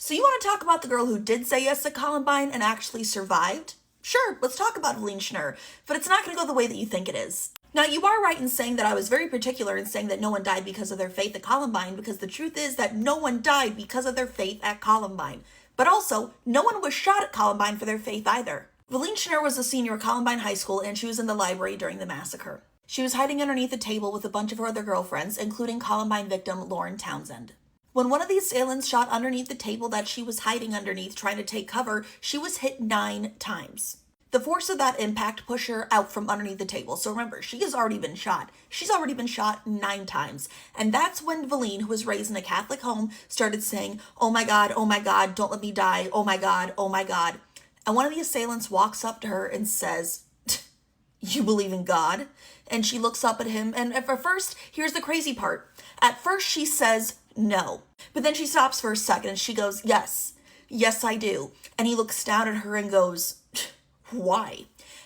So you want to talk about the girl who did say yes at Columbine and actually survived? Sure, let's talk about Evelyn Schnurr, but it's not going to go the way that you think it is. Now, you are right in saying that I was very particular in saying that no one died because of their faith at Columbine, because the truth is that no one died because of their faith at Columbine. But also, no one was shot at Columbine for their faith either. Evelyn Schnurr was a senior at Columbine High School, and she was in the library during the massacre. She was hiding underneath a table with a bunch of her other girlfriends, including Columbine victim Lauren Townsend. When one of the assailants shot underneath the table that she was hiding underneath, trying to take cover, she was hit 9 times. The force of that impact pushed her out from underneath the table. So remember, she has already been shot. She's already been shot 9 times. And that's when Evelyn, who was raised in a Catholic home, started saying, oh my God, don't let me die. Oh my God, oh my God. And one of the assailants walks up to her and says, you believe in God? And she looks up at him. And at first, here's the crazy part. At first, she says no. But then she stops for a second and she goes, yes, I do. And he looks down at her and goes, why?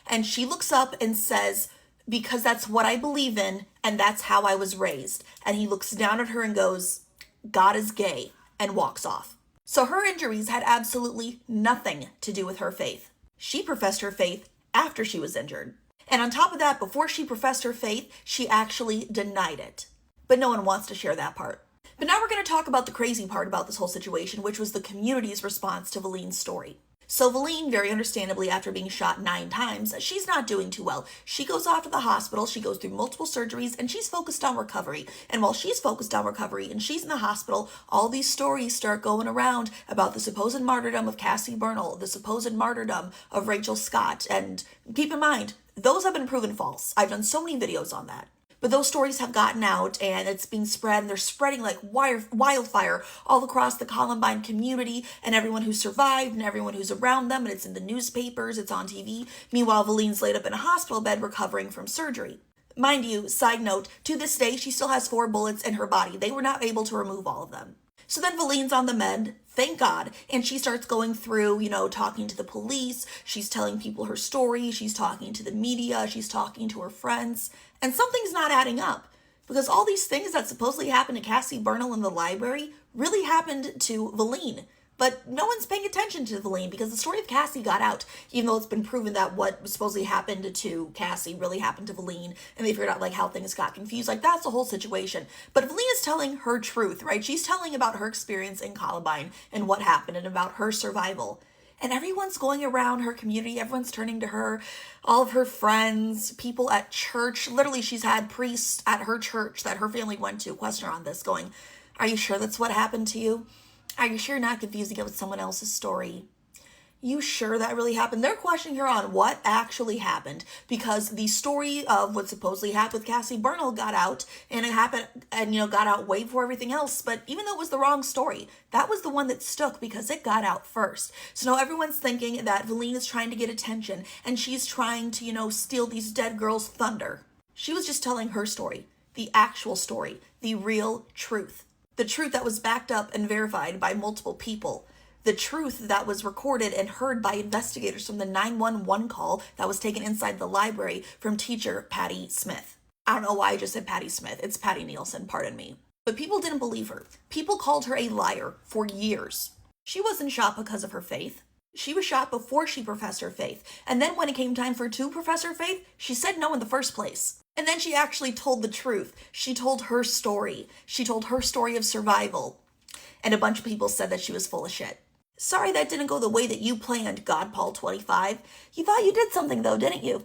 And she looks up and says, because that's what I believe in and that's how I was raised. And he looks down at her and goes, God is gay, and walks off. So her injuries had absolutely nothing to do with her faith. She professed her faith after she was injured. And on top of that, before she professed her faith, she actually denied it. But no one wants to share that part. But now we're going to talk about the crazy part about this whole situation, which was the community's response to Evelyn's story. So Evelyn, very understandably, after being shot 9 times, she's not doing too well. She goes off to the hospital, she goes through multiple surgeries, and she's focused on recovery. And while she's focused on recovery and she's in the hospital, all these stories start going around about the supposed martyrdom of Cassie Bernal, the supposed martyrdom of Rachel Scott. And keep in mind, those have been proven false. I've done so many videos on that. But those stories have gotten out and it's being spread and they're spreading like wildfire all across the Columbine community and everyone who survived and everyone who's around them, and it's in the newspapers, it's on TV. Meanwhile, Evelyn's laid up in a hospital bed recovering from surgery. Mind you, side note, to this day, she still has 4 bullets in her body. They were not able to remove all of them. So then Evelyn's on the mend, thank God, and she starts going through, talking to the police. She's telling people her story. She's talking to the media. She's talking to her friends. And something's not adding up, because all these things that supposedly happened to Cassie Bernal in the library really happened to Evelyn. But no one's paying attention to Evelyn because the story of Cassie got out, even though it's been proven that what supposedly happened to Cassie really happened to Evelyn, and they figured out how things got confused. That's the whole situation. But Evelyn is telling her truth, right? She's telling about her experience in Columbine and what happened and about her survival. And everyone's going around her community. Everyone's turning to her, all of her friends, people at church. Literally, she's had priests at her church that her family went to question her on this, going, are you sure that's what happened to you? Are you sure you're not confusing it with someone else's story? You sure that really happened? They're questioning her on what actually happened, because the story of what supposedly happened with Cassie Bernal got out, and it happened and got out way before everything else. But even though it was the wrong story, that was the one that stuck because it got out first. So now everyone's thinking that Evelyn is trying to get attention and she's trying to steal these dead girls' thunder. She was just telling her story, the actual story, the real truth. The truth that was backed up and verified by multiple people. The truth that was recorded and heard by investigators from the 911 call that was taken inside the library from teacher Patty Smith. I don't know why I just said Patty Smith. It's Patty Nielsen, pardon me. But people didn't believe her. People called her a liar for years. She wasn't shot because of her faith. She was shot before she professed her faith. And then when it came time for her to profess her faith, she said no in the first place. And then she actually told the truth. She told her story. She told her story of survival. And a bunch of people said that she was full of shit. Sorry that didn't go the way that you planned, godpaul25. You thought you did something though, didn't you?